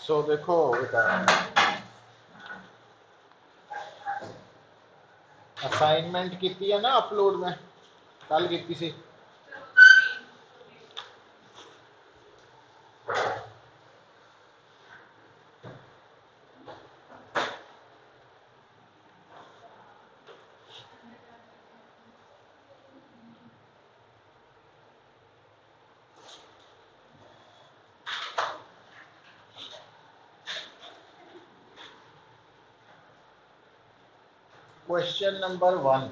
सो देखो बेटा, असाइनमेंट की है ना अपलोड में, कल की सी। क्वेश्चन नंबर 1,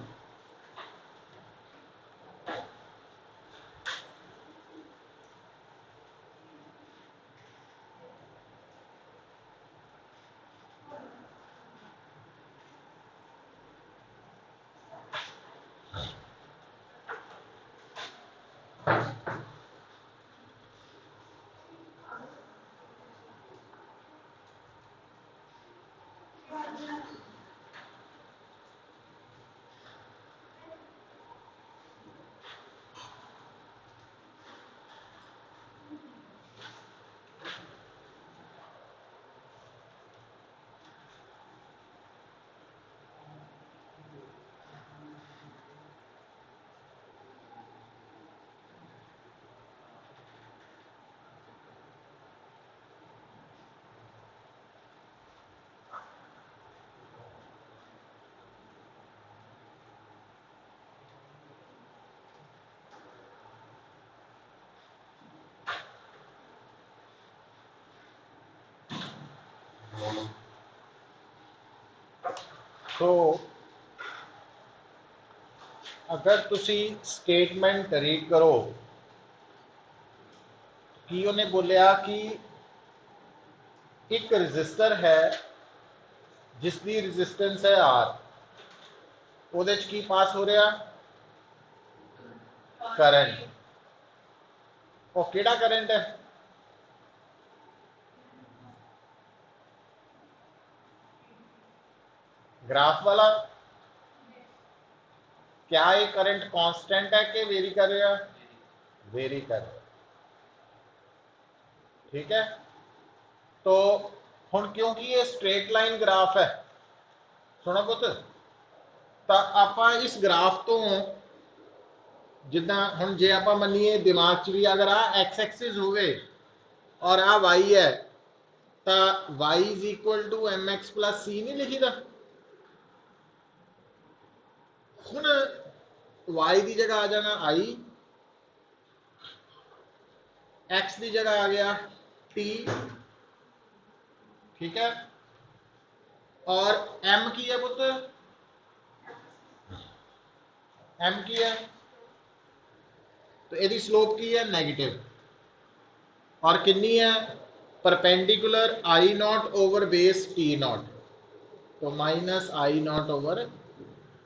तो अगर तुसी स्टेटमेंट रीड करो कि उन्हें बोलिया कि एक रजिस्टर है जिसकी रजिस्टेंस है आर, ਉਹਦੇ ਚ ਕੀ पास हो रहा करंट। वो केड़ा करंट है? ग्राफ वाला। क्या ये करंट कांस्टेंट है कि वेरी कर रहा? वेरी कर रहा। ठीक है, तो हुण क्योंकि ये स्ट्रेट लाइन ग्राफ है, सुनो पुत, तो आप इस ग्राफ तो जिदा हुण जे आप मनीए दिमाग च भी अगर आ एक्स एक्सिस होवे और आ वाई है, तो y is equal to m x plus c नहीं लिखीदा। हुण वाई की जगह आ जाना आई, एक्स की जगह आ गया टी, ठीक है, और एम की है पुत्र, एम की है, तो यदि स्लोप की है नेगेटिव, और कितनी है perpendicular I naught over base T naught, तो minus I naught over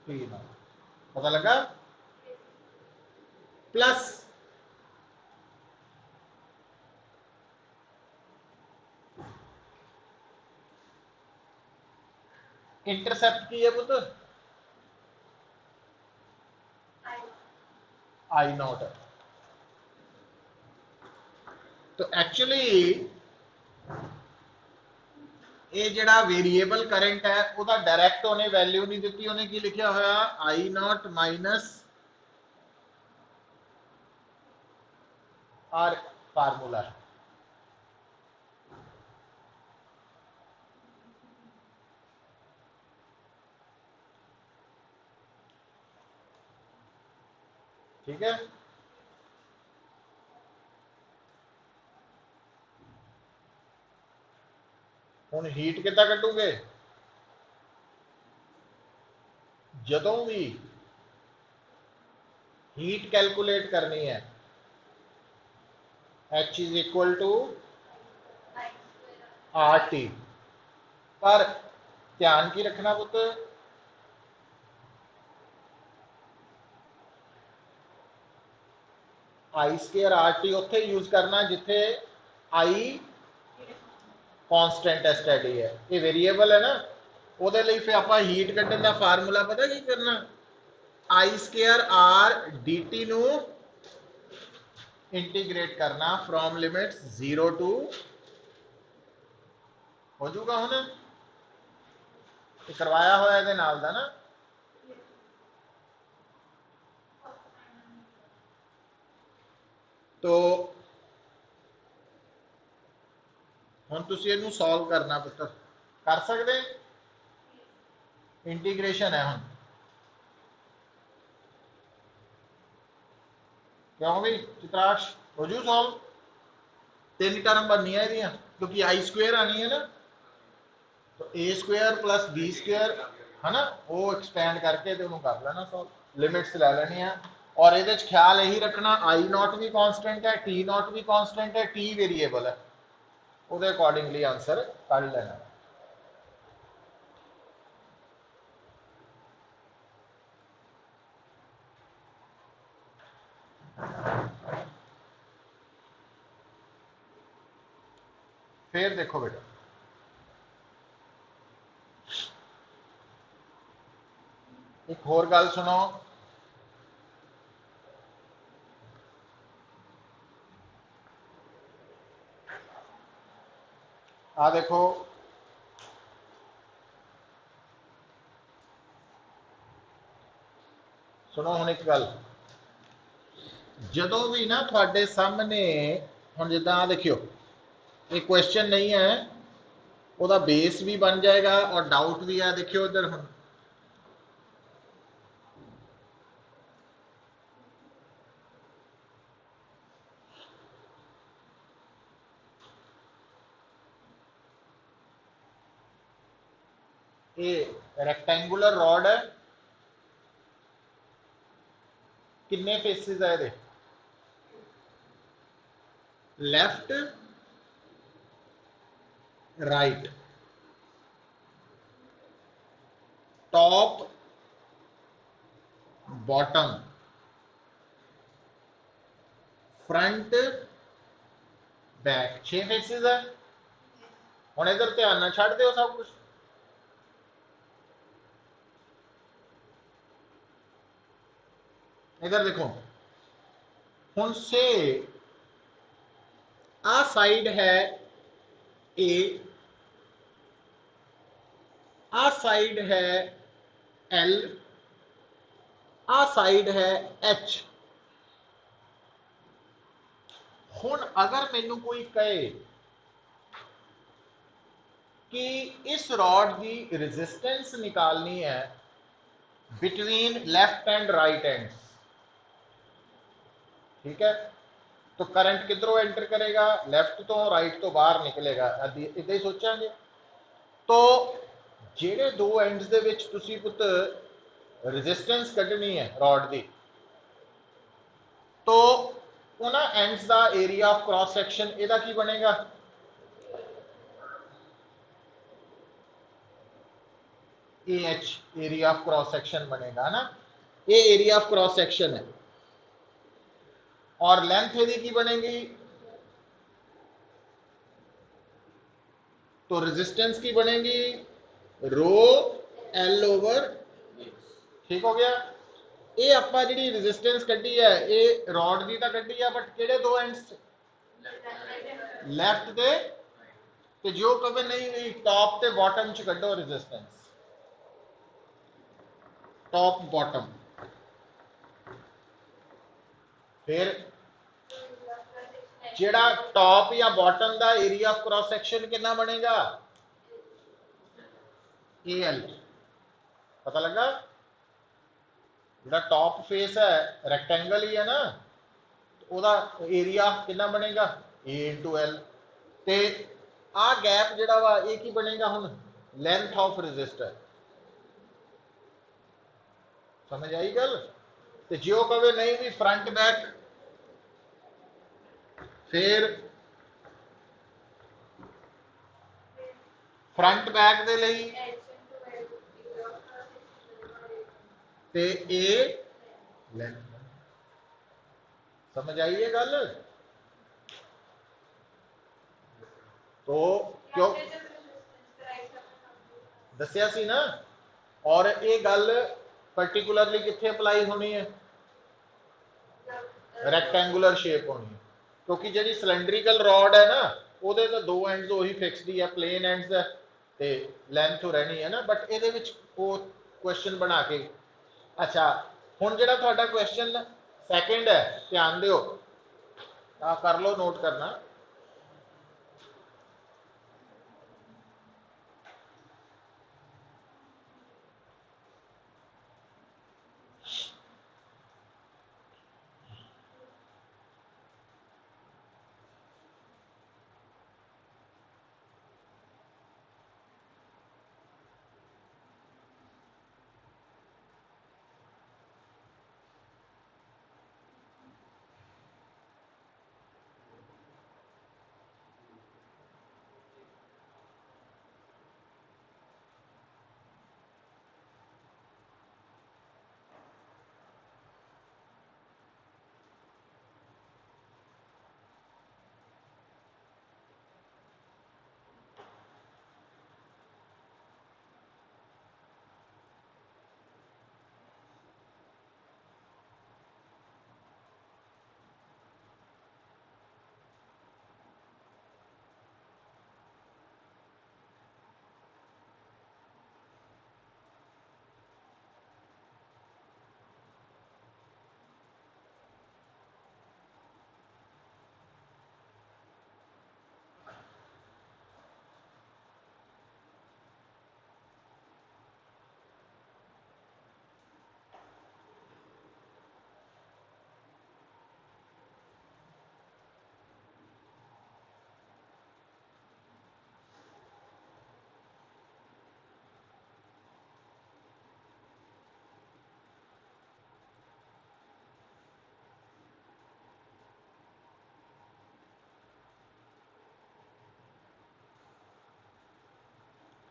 T naught, पता लगा, प्लस इंटरसेप्ट की है पुत्र आई नॉट है। तो एक्चुअली ये जड़ा वेरिएबल करंट है उसका डायरैक्ट उन्हें वैल्यू नहीं दी, उन्हें की लिखा हुआ आई नॉट माइनस आर फार्मूला है। ठीक है, हुण हीट कितना कटूगे, जदों भी हीट कैलकुलेट करनी है H is equal to R T, पर ध्यान की रखना पुत्र, आई स्केयर आर टी उत्थे यूज करना जिथे आई कांस्टेंट है, स्टडी है, ये वेरिएबल है ना, ਉਹਦੇ ਲਈ फिर आप हीट ਕੱਢਣ ਦਾ फार्मूला पता की करना, आई स्केयर आर डी टी नू इंटीग्रेट करना फ्रॉम लिमिट्स 0 टू हो जाऊगा हुण करवाया होया इहदे नाल दा ना। तो हुण तुसीं इहनूं सॉल्व करना पुत्र, कर सकदे? इंटीग्रेशन है हुण, क्यों भी चित्राक्ष हो जू सॉल्व? 3 टर्म बननी है इहदियां, क्योंकि आई स्क्वेयर आनी है ना, तो ए स्क्वेयर प्लस बी स्क्वेयर है ना, वो एक्सपेंड करके तो उन्होंने कर लेना सॉल्व, लिमिट्स लै लेनी है। और ये ख्याल यही रखना आई नॉट भी कॉन्स्टेंट है, टी नॉट भी कॉन्स्टेंट है, टी वेरीएबल है, वो अकॉर्डिंगली आंसर कर लेना। फिर देखो बेटा, एक होर गल सुनो, आ देखो सुनो हुण एक गल, जदों भी ना थोड़े सामने हुण जिद्दां आ देखियो ये क्वेश्चन नहीं है, ਉਹਦਾ बेस भी बन जाएगा और डाउट भी है। देखियो इधर हम ये रेक्टेंगुलर रॉड है, किन्ने फेसिस है ये? Left right, top bottom, front back, 6 faces है। हुण इधर ध्यान ना छड्ड दिओ सब कुछ, इधर देखो हुण से आ साइड है ए, आ साइड है एल, आ साइड है एच। हुण अगर मैनू कोई कहे कि इस रॉड की रेजिस्टेंस निकालनी है between left and right ends, ठीक है, तो करंट किधरों एंटर करेगा? लेफ्ट तो राइट तो बाहर निकलेगा, इदा ही सोचांगे। तो जेडे दो एंड्स दे विच तुसी पुत रेजिस्टेंस कढ़नी है रॉड की, तो उन्होंने एंड्स का एरिया ऑफ क्रॉस सैक्शन ਇਹਦਾ ਕੀ ਬਣੇਗਾ? AH area of cross section बनेगा ना, ये एरिया ऑफ क्रॉस सेक्शन है। और लेंथ यदि की बनेगी? तो रेजिस्टेंस की बनेगी रो एल ओवर, ठीक हो गया। ये आपां जिहड़ी रेजिस्टेंस कड्ढी है ये रॉड की तो कड्ढी है, बट किहड़े दो एंड्स? लैफ्ट दे, ते जो कवे नहीं टॉप ते बॉटम च कड्ढो रेजिस्टेंस, टॉप बॉटम। फिर जेड़ा टॉप या बॉटम का एरिया ऑफ क्रॉस सेक्शन कितना बनेगा? AL। पता लगा? जेड़ा टॉप फेस है रेक्टेंगल ही है ना, तो ओदा एरिया कितना बनेगा? A into L। ते आ गैप जेड़ा वा ये की बनेगा हुण? Length of resistor. समझ आई गल? ते जो कवे नहीं भी फ्रंट बैक, फिर फ्रंट बैक दे लई ते ए लेंथ। समझ आई है गल? तो क्यों दसिया सी ना, और ये गल पर्टिकुलरली कित्थे अप्लाई होनी है? रेक्टेंगुलर शेप होनी है, क्योंकि जी सिलेंड्रिकल रॉड है ना ਉਹਦੇ ਤਾਂ ਦੋ ਐਂਡਸ ਉਹੀ ਫਿਕਸਡ ਹੀ ਹੈ, ਪਲੇਨ ਐਂਡਸ ਹੈ ਤੇ ਲੈਂਥ ਰਹਿਣੀ ਹੈ ਨਾ, ਬਟ ਇਹਦੇ ਵਿੱਚ ਉਹ ਕੁਐਸਚਨ ਬਣਾ ਕੇ। ਅੱਛਾ ਹੁਣ ਜਿਹੜਾ ਤੁਹਾਡਾ ਕੁਐਸਚਨ ਸੈਕਿੰਡ ਹੈ, ਧਿਆਨ ਦਿਓ, ਆ ਕਰ ਲਓ ਨੋਟ ਕਰਨਾ।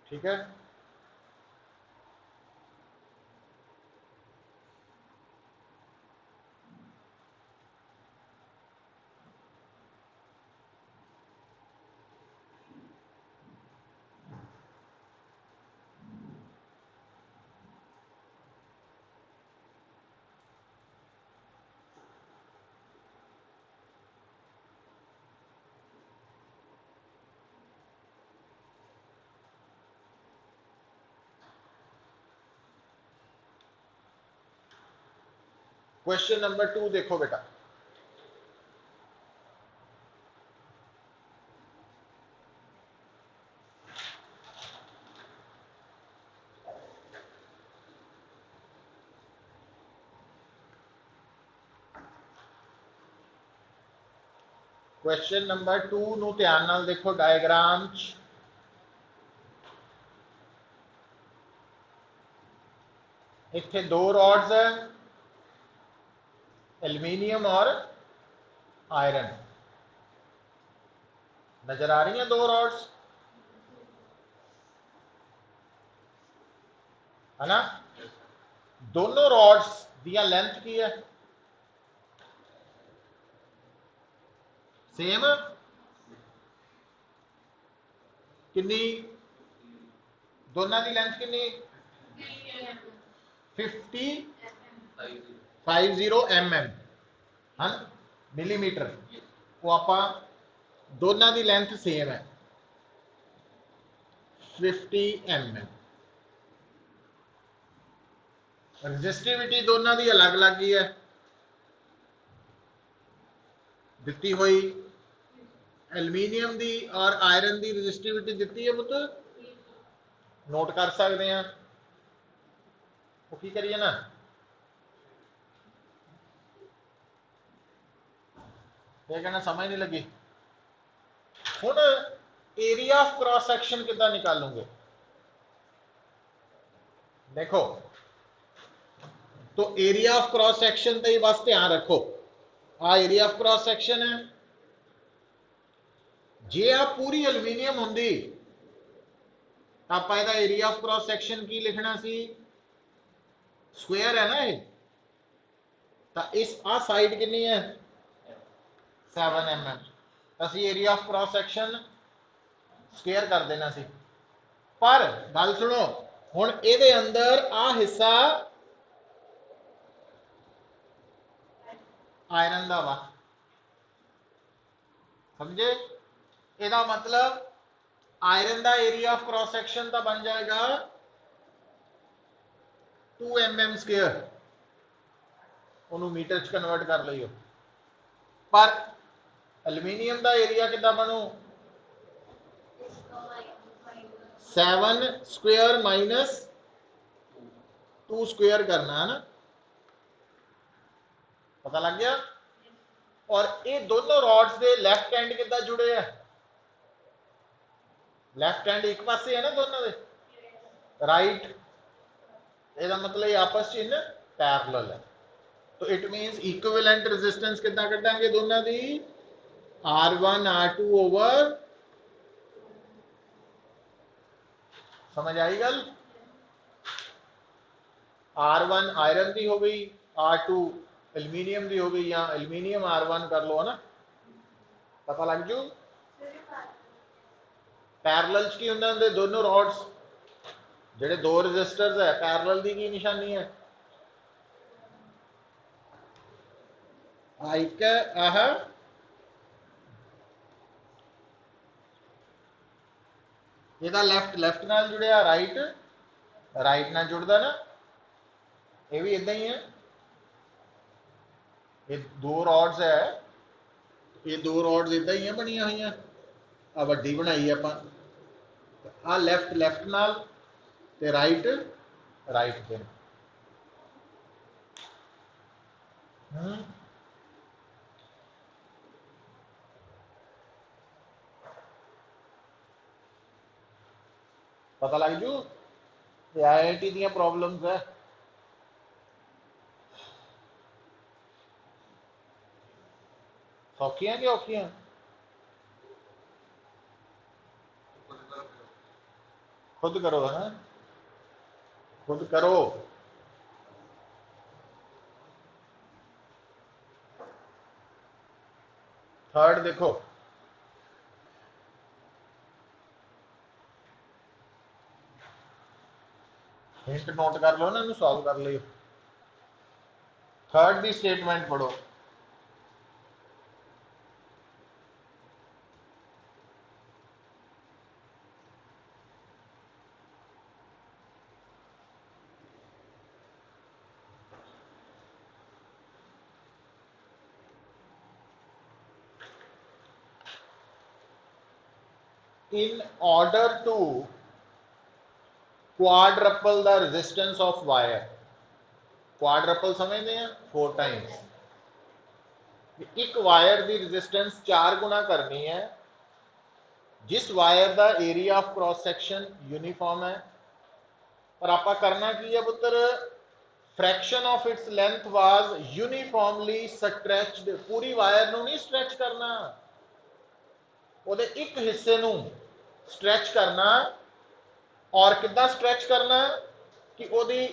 ठीक है, क्वेश्चन नंबर 2 देखो बेटा। क्वेश्चन नंबर 2 ਨੂੰ ਧਿਆਨ ਨਾਲ ਦੇਖੋ डायग्राम च। इत्थे दो रॉड्स है, एल्यूमीनियम और आयरन। नजर आ रही हैं दो रॉड्स, है ना? दोनों रॉड्स दिया लेंथ की है सेम, कितनी? दोनों की लेंथ कितनी? 50 mm है मिलीमीटर। वो आप दोनों की लेंथ सेम है 50 mm। रजिस्टिविटी दोनों की अलग अलग ही है दी हुई। एल्यूमीनियम की और आयरन की रजिस्टिविटी दी है पुत, नोट कर सकते हैं। वो की करिए ना, ये कहना समझ नहीं लगी। हुण एरिया ऑफ क्रॉस सेक्शन कितना निकालोगे? देखो तो एरिया ऑफ क्रॉस सेक्शन तो बस ध्यान रखो, आ एरिया ऑफ क्रॉस सेक्शन है। जे आ पूरी एल्यूमीनियम होंदी आप एरिया ऑफ क्रॉस सेक्शन की लिखना सी, स्क्वायर है ना ये, तो इस आ साइड कितनी है 7 mm। असी area of cross section square कर देना सी। पर गल सुनो, हुण इहदे अंदर आ हिस्सा आयरन दा वा, समझे? ਇਹਦਾ मतलब आयरन का एरिया ऑफ क्रॉस सैक्शन तो बन जाएगा 2 mm स्क्वेयर, उन्होंने मीटर च कन्वर्ट कर लियो। पर एल्यूमीनियम का एरिया कितना बनू 7 स्क्वेयर माइनस 2 स्क्वेयर करना है ना, पता लग गया। और ये दोनों रॉड्स के लैफ्ट हैंड कितना जुड़े हैं, लैफ्ट हैंड एक पासे है ना दोनों के, राइट। ਇਹਦਾ मतलब ये आपस इन पैरेलल है, तो इट मीनस इक्विवेलेंट रेजिस्टेंस कितना कटांगे दोनों की R1 R2 ओवर, समझ आई गल। R1 आयरन की हो गई, R2 एल्यूमीनियम की हो गई, या एल्यूमीनियम R1 कर लो है ना, पता लग जू। पैरेलल की होंगे दोनों रॉड्स, जेडे दो रजिस्टर्स है, पैरेलल की निशानी है एक आह ਇਹਦਾ ਲੈਫਟ ਨਾਲ जुड़िया, राइट ਨਾਲ जुड़ता ना, ये भी इदा ही है। ये दो रॉड्स है, ये दो रॉड्स इदा ही है बनिया हुई, आ वड्डी बनाई आप, आ लैफ्ट नाल ते राइट पे। पता लग जू। IIT दी प्रॉब्लम्स है, सौखियां कि औखियां, खुद करो है ना, खुद करो। थर्ड देखो, हिंट नोट कर लो ना, सॉल्व कर लियो। थर्ड की स्टेटमेंट पढ़ो, in order to quadruple the resistance of wire, quadruple समझते हैं 4 टाइम्स, एक वायर की रेजिस्टेंस 4 गुना करनी है, जिस वायर का area of cross section uniform है, पर आप करना की है पुत्र, fraction of its length was uniformly stretched, पूरी वायर नू नहीं स्ट्रेच करना, ਉਹਦੇ एक हिस्से नू स्ट्रेच करना। और कितना स्ट्रेच करना कि ओदी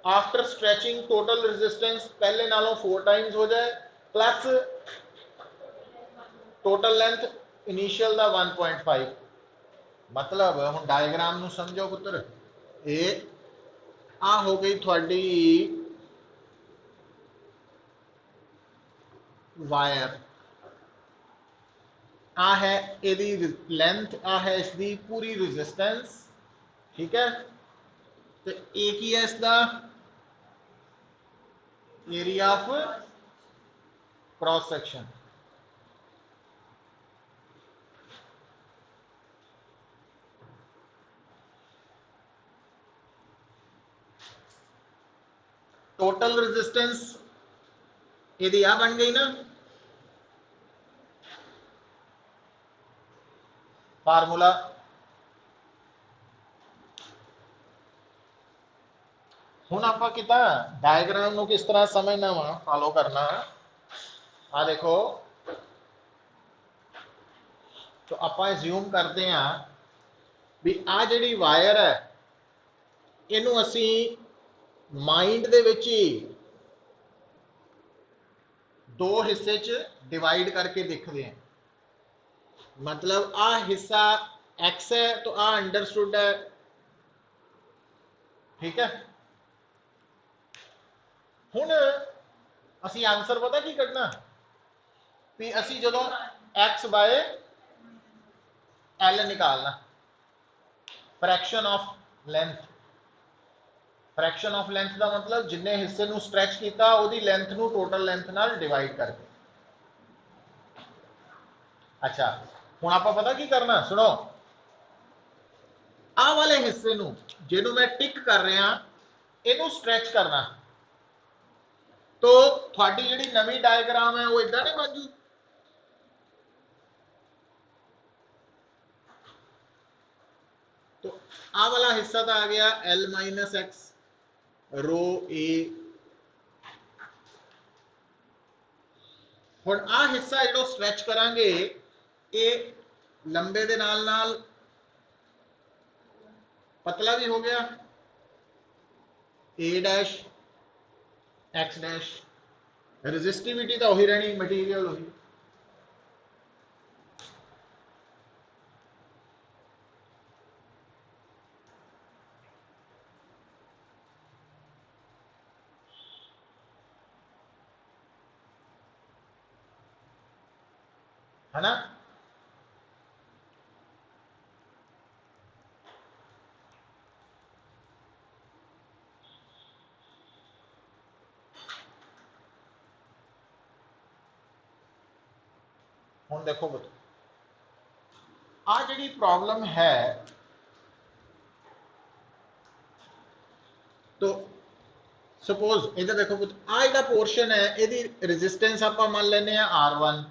आफ्टर स्ट्रेचिंग टोटल रेजिस्टेंस पहले नालों 4 टाइम्स हो जाए, प्लस टोटल लेंथ इनिशियल दा 1.5। मतलब हम डायग्राम नू समझो पुत्र, ये आ हो गई थोड़ी वायर, आ है यदि लेंथ, आ है इसकी पूरी रेजिस्टेंस, ठीक है। तो एक ही है इसका area of cross section, total resistance यदि आ बन गई ना, फार्मूला हुण आपां किता डायग्राम नू किस तरह समझना वा, फॉलो करना। आ देखो, तो आपां एज्यूम करते हैं भी आ जिहड़ी वायर है, इनू असी माइंड दे विच ही 2 हिस्से च डिवाइड करके देखते हैं। मतलब आ हिस्सा एक्स है तो आ अंडरस्टूड है, ठीक है। हुण असी आंसर पता की कढ़ना भी, असी जदों एक्स बाय एल निकालना, fraction of length. Fraction of length का मतलब जिन्ने हिस्से नू स्ट्रैच किया उहदी लेंथ नू टोटल लेंथ नाल डिवाइड करके। अच्छा हुण आपां पता की करना, सुनो, आ वाले हिस्से नू जिहनू मैं टिक कर रहा इनू स्ट्रैच करना, तो थोड़ी जिहड़ी नवी डायग्राम है वो इदां नहीं बन जू। तो आ वाला हिस्सा तो आ गया एल माइनस एक्स रो ए। हुण आ हिस्सा जो स्ट्रैच करांगे ये लंबे दे नाल नाल पतला भी हो गया, ए डैश एक्स डैश, रजिस्टिविटी तो वही रहनी, मटीरियल वही। है ना। हुण देखो पुत, आ जिहड़ी प्रॉब्लम है, तो सपोज इधर देखो पुत, आ जिहड़ा पोर्शन है इहदी रेजिस्टेंस आपां मान लैने आ R1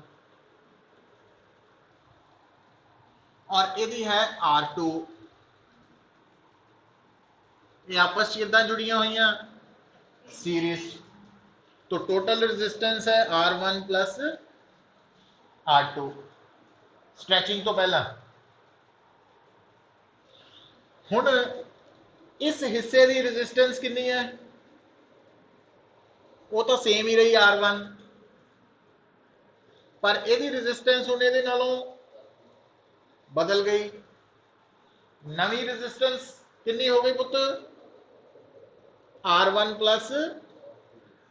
और इहदी है R2, ये आपस में इदां जुड़ियां हुई सीरीज। तो टोटल रेजिस्टेंस है R1 प्लस R2 स्ट्रैचिंग तो पहला। हुण इस हिस्से की रेजिस्टेंस कितनी है, वो तो सेम ही रही R1, पर यदि रेजिस्टेंस हुण इहदे नालों बदल गई। नवी रेजिस्टेंस कितनी हो गई पुत, R1 प्लस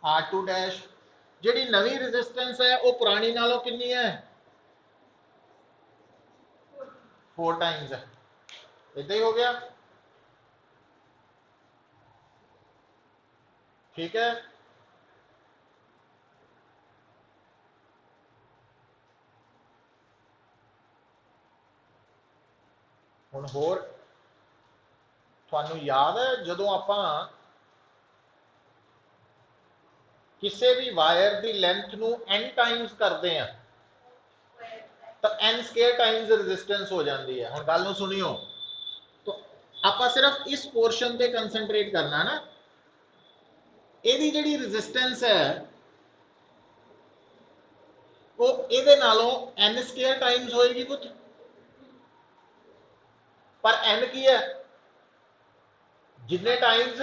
R2 डैश। जिहड़ी नवी रेजिस्टेंस है वो पुरानी नालों कितनी है, 4 टाइम्स है। इदा ही हो गया, ठीक है। हुण होर तुहानू याद है जदों आपां किसी भी वायर की लेंथ नू n टाइम्स करते हैं तो n स्केयर टाइम्स रेजिस्टेंस हो जाती है। हुण गल नू सुनियो, तो आपां सिर्फ इस पोर्शन पे कंसनट्रेट करना ना, इहदी जिहड़ी रेजिस्टेंस है वो इहदे नालों n स्केयर टाइम्स होएगी पुत, पर n की है जिन्ने टाइम्स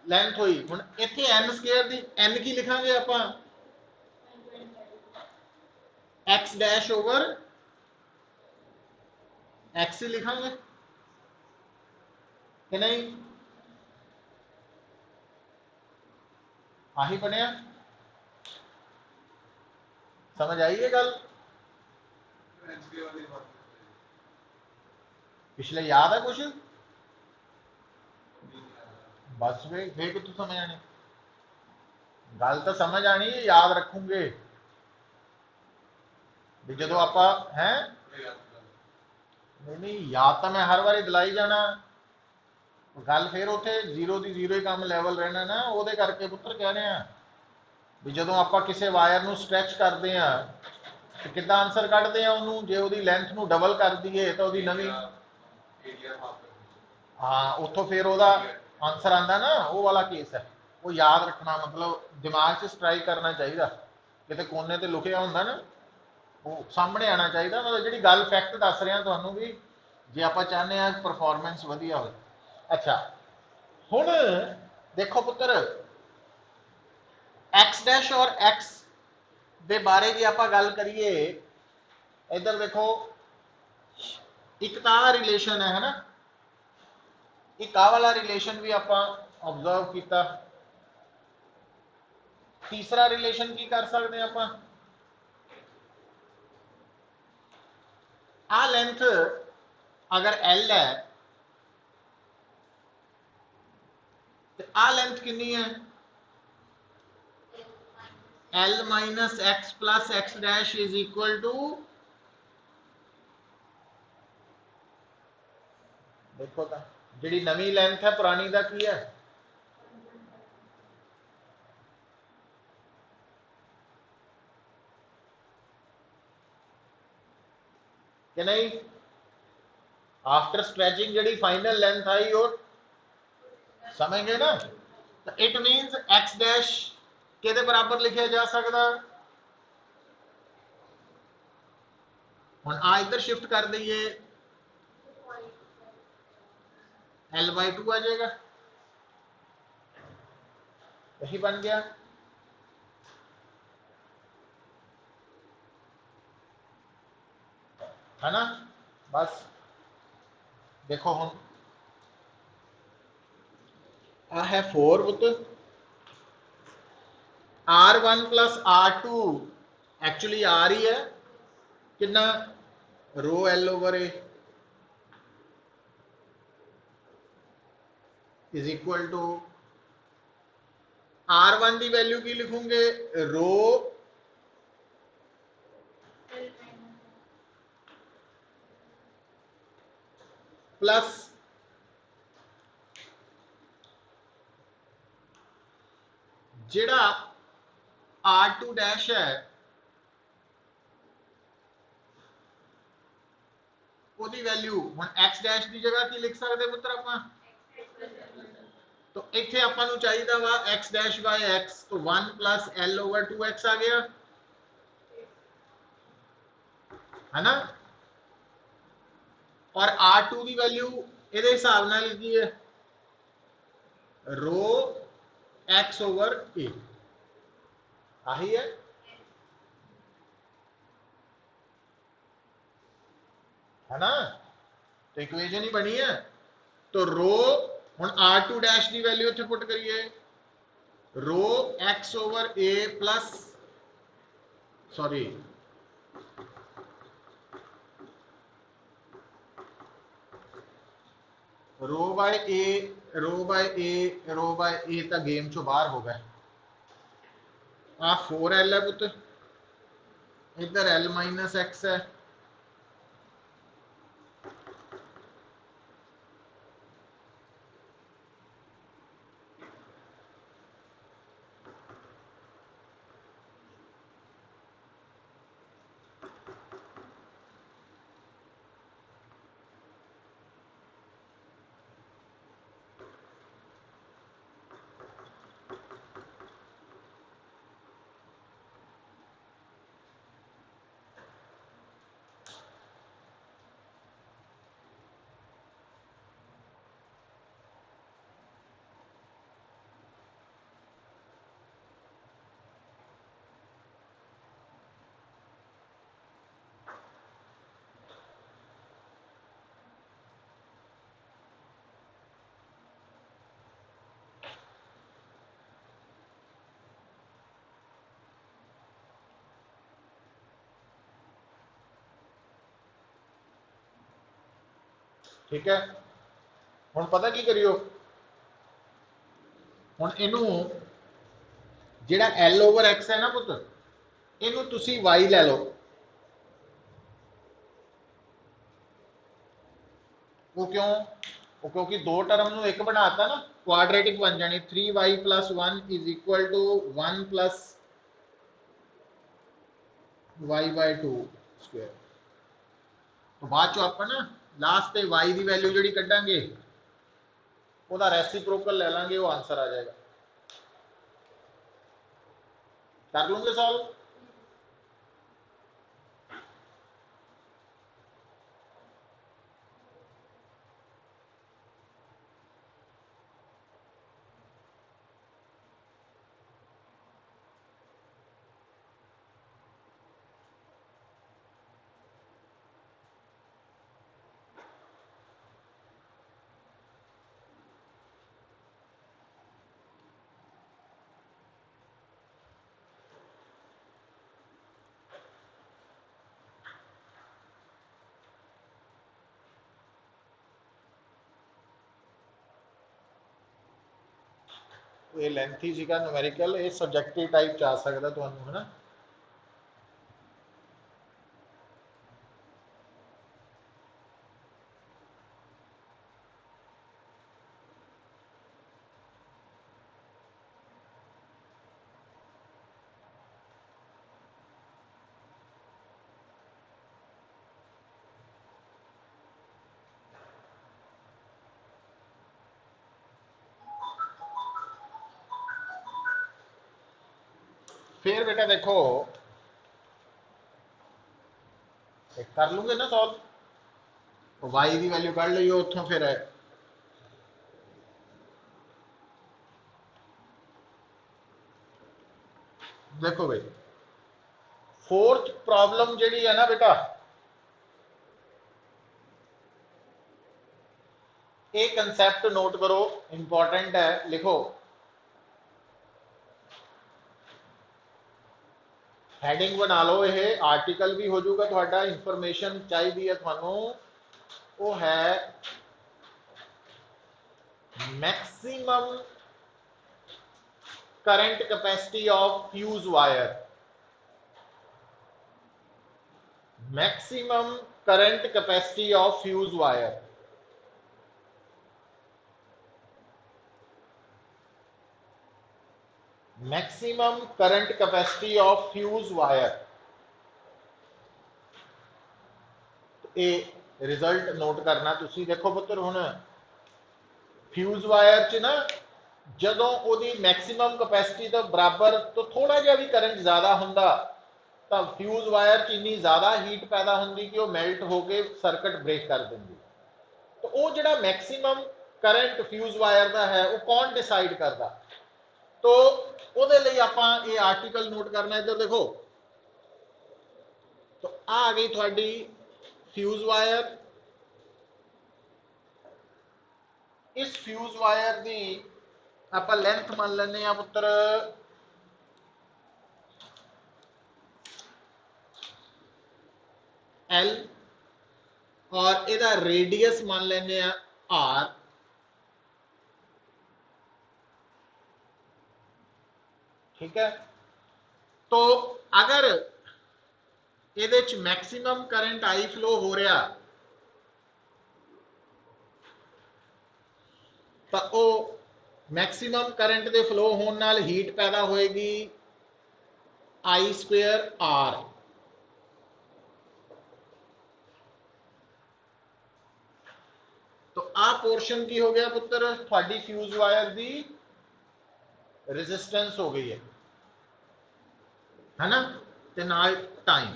लेंथ हुई। हुण इत्थे n स्केयर दी n की लिखांगे आपां, x डैश ओवर x ही लिखांगे कि नहीं, आही बनिया। समझ आई है गल, पिछले याद है कुछ, बस वे कितों समझ आनी, गल तो समझ आनी, याद रखूंगे भी जो आप हैं। नहीं नहीं याद तो मैं हर बार दिलाई जाना, गल फिर उत्थे जीरो की जीरो ही काम लैवल रहना ना, वो करके पुत्र कह रहे हैं भी जो आप किसी वायर नू स्ट्रैच करते हैं तो कितना आंसर कढ़ते हैं उन्होंने, जे वो लेंथ नू डबल कर दीए तो वो नवी, हाँ उतों फिर वो आंसर आता ना, वो वाला केस है। वो याद रखना, मतलब दिमाग से स्ट्राइक करना चाहिए, कितने कोने ते लुकिया होंदा ना वो सामने आना चाहिए। मतलब जी गल फैक्ट दस रहा तुहानू भी, जे आप चाहते हैं परफॉर्मेंस वधिया हो। अच्छा हुण देखो पुत्र, एक्स डैश और एक्स दे बारे जी आप गल करिए, इधर देखो एक तो रिलेशन है ना, एक आ वाला रिलेशन भी आप ऑब्जर्व किया। तीसरा रिलेशन की कर सकते हैं आप, आ लेंथ अगर एल है तो आ लेंथ कितनी है L minus X plus X dash is equal to देखो तो जी नवी लेंथ है पुरानी का की है कि नहीं आफ्टर स्ट्रेचिंग जी फाइनल लेंथ आई और समझ गए ना तो इट मीनस एक्स डैश के बराबर लिखा जा सकता हम आ इधर शिफ्ट कर दईए एल बाई टू आ जाएगा यही बन गया है ना बस देखो हम आ है 4 पुत R1 plus R2 actually are ही है कितना rho L over A is equal to R1 की वैल्यू की लिखूंगे रो प्लस जेड़ा R2 डैश है ਉਹਦੀ वैल्यू ਹੁਣ x डैश की जगह की लिख सकते पुत्र ਆਪਾਂ तो इतने ਆਪਾਂ ਨੂੰ ਚਾਹੀਦਾ ਵਾ x डैश by x तो 1 plus l over 2x आ गया है ना और R2 की वैल्यू ਇਹਦੇ हिसाब ਨਾਲ लिखी है रो x over a आही है ना तो इक्वेशन ही बनी है तो रो हम R2 डैश की वैल्यू इतने पुट करिए rho x over a plus sorry rho by a rho by a rho by a तक गेम चो बाहर हो गए आ 4l है पुत इधर l माइनस एक्स है ठीक है हम पता की करियो हम इनू जेड़ा एल ओवर एक्स है ना पुत इनू तुसी वाई ले लो वो क्यों वो क्योंकि दो टर्म नु एक बनाता ना क्वाड्रेटिक बन जानी 3y plus 1 is equal to 1 plus y by 2 square तो बाद चो आप ना लास्ट पे y की वैल्यू जी कटांगे ਉਹਦਾ रेसिप्रोकल ले लांगे वो आंसर आ जाएगा कर लूंगे सॉल्व ये लेंथी सीगा न्यूमेरिकल, ये सब्जेक्टिव टाइप च आ सकता तुहानू, है ना। फिर बेटा देखो, कर लूंगे ना सॉल्व, वाई की वैल्यू कढ़ लीओ उतों। फिर देखो भाई, फोर्थ प्रॉब्लम जी है ना बेटा, ये कंसैप्ट नोट करो, इंपॉर्टेंट है, लिखो। हैडिंग बना लो, ये आर्टिकल भी हो जाऊगा थोड़ा। इंफॉर्मेशन चाहिए है थानू, वो है maximum current capacity of fuse wire. Maximum current capacity of fuse wire. Maximum current capacity of fuse wire, ये रिजल्ट नोट करना तुसी। देखो पुत्र, हुण फ्यूज वायर च ना जदों ओदी मैक्सिमम कैपेसिटी तो बराबर तो थोड़ा जिहा भी करंट ज़्यादा हुंदा, तो फ्यूज वायर च इन्नी ज़्यादा हीट पैदा होंदी कि वो मेल्ट होकर सर्किट ब्रेक कर देंदी। तो वो जिहड़ा मैक्सिमम करंट फ्यूज वायर का है, वो कौन डिसाइड करता? तो ਉਹਦੇ ਲਈ ਆਪਾਂ ਇਹ आर्टिकल नोट करना। इधर देखो, तो आ गई थोड़ी फ्यूज वायर। इस फ्यूज वायर की आप लेंथ मान लें पुत्र L, और ਇਹਦਾ रेडियस मान लें R। ठीक है, तो अगर ये मैक्सिमम करंट आई फ्लो हो रहा, तो वो मैक्सिमम करंट के फ्लो होने नाल हीट पैदा होएगी आई स्क्वेयर आर। तो आ पोर्शन की हो गया पुत्र, थोड़ी फ्यूज वायर की रेजिस्टेंस हो गई है ना, ते नाल टाइम।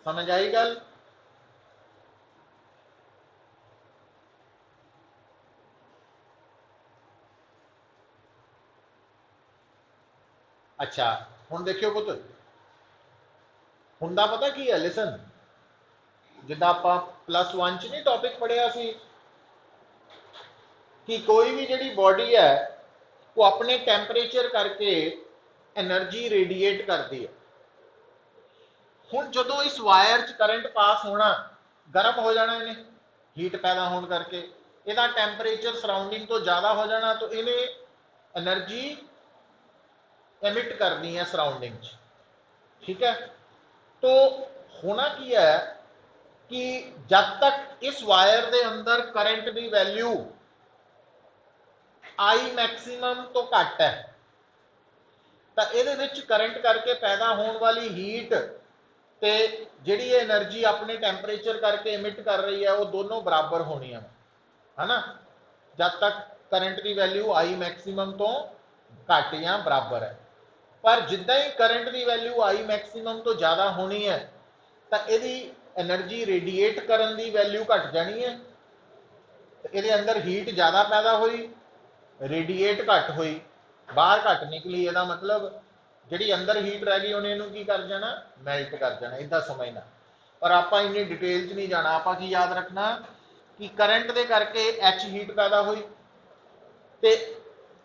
समझ आई गल? अच्छा, हुण देखियो पुत्र, हुंदा पता की है, लिसन, जिद्दां आपां +1 च नहीं टॉपिक पढ़िया सी कि कोई भी जिहड़ी बॉडी है वो अपने टैंपरेचर करके एनर्जी रेडिएट करती है। हुण जदों इस वायर च करंट पास होना, गर्म हो जाना, इन्हें हीट पैदा होने करके इहदा टैंपरेचर सराउंडिंग तो ज़्यादा हो जाना, तो इन्हें एनर्जी एमिट करनी है सराउंडिंग। ठीक है, तो होना की है कि जब तक इस वायर के अंदर करंट की वैल्यू आई मैक्सिमम तो घट है, तो ये करंट करके पैदा होने वाली हीट ते जिहड़ी एनर्जी अपने टैंपरेचर करके एमिट कर रही है, वो दोनों बराबर होनी है ना, जब तक करंट की वैल्यू आई मैक्सिमम तो घट या बराबर है। पर जिद्दां ही करंट की वैल्यू आई मैक्सिमम तो ज़्यादा होनी है, तो यदी एनर्जी रेडिएट करन की वैल्यू घट जानी है, तो ये अंदर हीट ज़्यादा पैदा हुई, रेडिएट घट हुई, बाहर घट निकली, यदा मतलब जी अंदर हीट रह गई उन्हें की कर जाना, मेल्ट कर जाना। इदा समझना, पर आप इन्नी डिटेल च नहीं जाना। आप की याद रखना कि करंट के करके एच हीट पैदा हुई, तो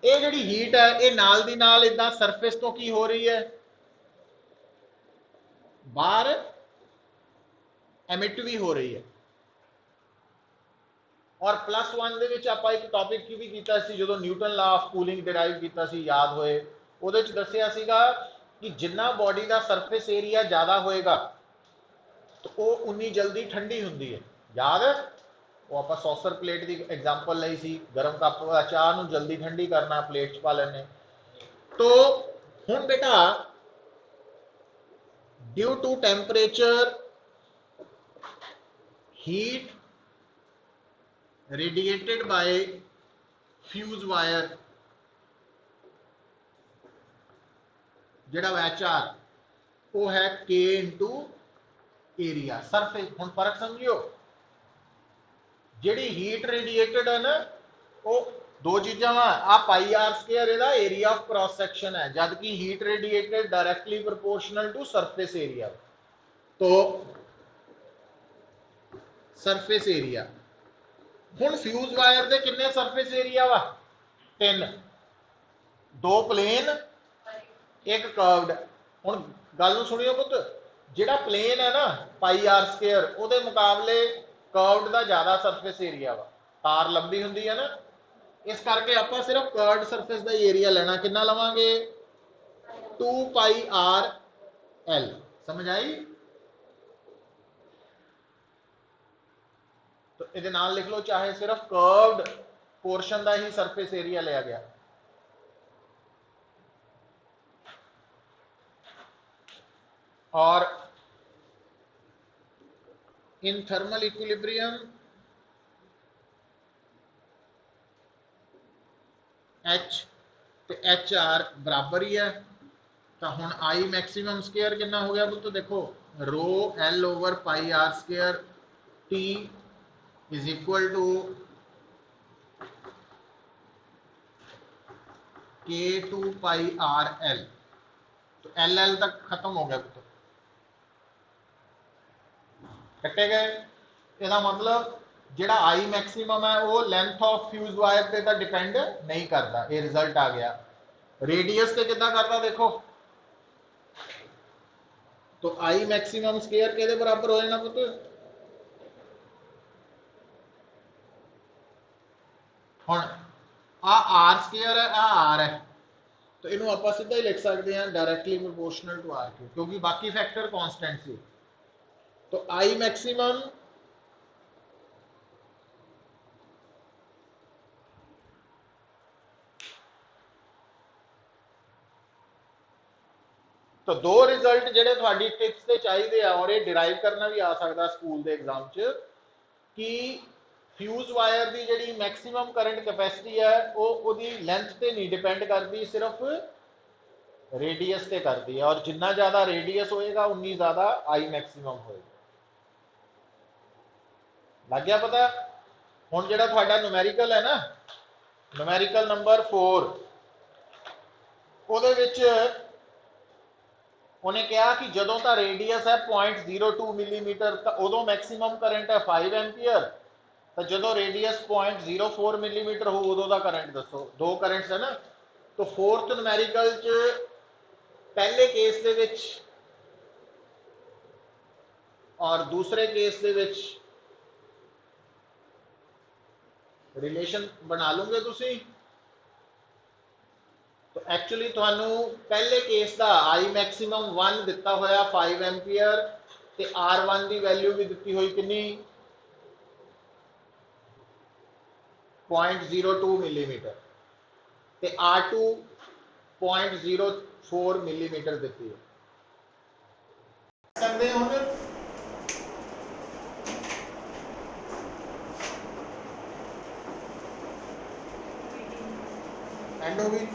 ये जी हीट है ये नाल दी नाल इदा सरफेस तो की हो रही है, बाहर एमिट भी हो रही है। और +1 ਦੇ ਵਿੱਚ ਆਪਾਂ ਇੱਕ ਟੌਪਿਕ ਕੀ ਵੀ ਕੀਤਾ ਸੀ ਜਦੋਂ ਨਿਊਟਨ ਲਾ ਆਫ ਕੂਲਿੰਗ ਡਿਰਾਈਵ ਕੀਤਾ ਸੀ, ਯਾਦ ਹੋਏ, ਉਹਦੇ ਚ ਦੱਸਿਆ ਸੀਗਾ ਕਿ ਜਿੰਨਾ ਬੋਡੀ ਦਾ ਸਰਫੇਸ ਏਰੀਆ ਜ਼ਿਆਦਾ ਹੋਏਗਾ तो वो उन्नी जल्दी ठंडी होंगी है। याद है वो आप सॉसर प्लेट की एग्जाम्पल ली सी, गर्म कप चाह नूं जल्दी ठंडी करना, प्लेट च पा लेने। तो हुण बेटा due to temperature heat radiated by fuse wire जिहड़ा HR वो है K इंटू एरिया सरफेस। हुण फर्क समझियो, जिहड़ी हीट रेडिएटेड है ना वो दो चीज़ां वा, आ πr² इहदा एरिया ऑफ क्रॉस सेक्शन है, जबकि heat radiated directly proportional to surface area. तो सरफेस एरिया हुण फ्यूज वायर दे किन्ने सरफेस एरिया वा? 3, 2 प्लेन एक कर्व्ड। हुण गल नूं सुणियो पुत्त, जिहड़ा प्लेन है ना πr² ਉਹਦੇ मुकाबले कर्व्ड ਦਾ ਜ਼ਿਆਦਾ सरफेस एरिया वा, तार लंबी हुंदी है ना, इस करके ਆਪਾਂ सिर्फ कर्व्ड सरफेस ਦਾ एरिया लेना। कितना लवांगे? 2πrl। समझ आई? तो ਇਹਦੇ ਨਾਲ लिख लो, चाहे सिर्फ कर्व्ड पोर्शन ਦਾ ही सरफेस एरिया लिया गया। और इन थर्मल इक्विलिब्रियम H ते HR बराबर ही है। तो हुण I मैक्सिमम स्क्वायर कितना हो गया तो देखो, rho L over πr² T is equal to K2πrl। तो LL तक खत्म हो गया तो कटे गए। इसका मतलब जिहड़ा I मैक्सिमम है वो लेंथ ऑफ फ्यूज वायर पे तो डिपेंड नहीं करता, ये रिजल्ट आ गया। रेडियस से कितना करता देखो, तो I मैक्सिमम स्क्वायर के बराबर हो जाना पुत्र, हुण आ R² है, आ R है, तो इनू आप सीधा ही लिख सकते हैं डायरेक्टली प्रोपोर्शनल टू R3, क्योंकि बाकी फैक्टर कांस्टेंट सी। तो I मैक्सिमम तो दो रिजल्ट जिहड़े तुहाडी टिप्स ते चाहिए आ, और ये डिराइव करना भी आ सकता स्कूल के एग्जाम च, कि फ्यूज वायर की जिहड़ी मैक्सिमम करंट कैपेसिटी है वो उहदी लेंथ ते नहीं डिपेंड करती, सिर्फ रेडियस ते करती है, और जिन्ना ज़्यादा रेडियस होएगा उन्नी ज़्यादा I मैक्सिमम होएगा। लग गया पता? हुण जिहड़ा तुहाडा न्यूमेरिकल है ना, न्यूमेरिकल नंबर 4, उहदे विच उन्हें कहा कि जदों का रेडियस है 0.02 मिलीमीटर तो उदों मैक्सिमम करंट है 5 एम्पीयर, तो जदों रेडियस 0.04 मिलीमीटर हो उदों का करंट दसो। दो करंट्स है ना। तो 4th न्यूमेरिकल च पहले केस दे विच और दूसरे केस दे विच रिलेशन बना लोगे तुसी। तो एक्चुअली थानू पहले केस का I मैक्सिमम 1 दिता होया 5 एम्पीयर, ते R1 की वैल्यू भी दी हुई कितनी 0.02 मिलीमीटर, ते R2 0.04 मिलीमीटर दी है। सकते हो एंड हो गई।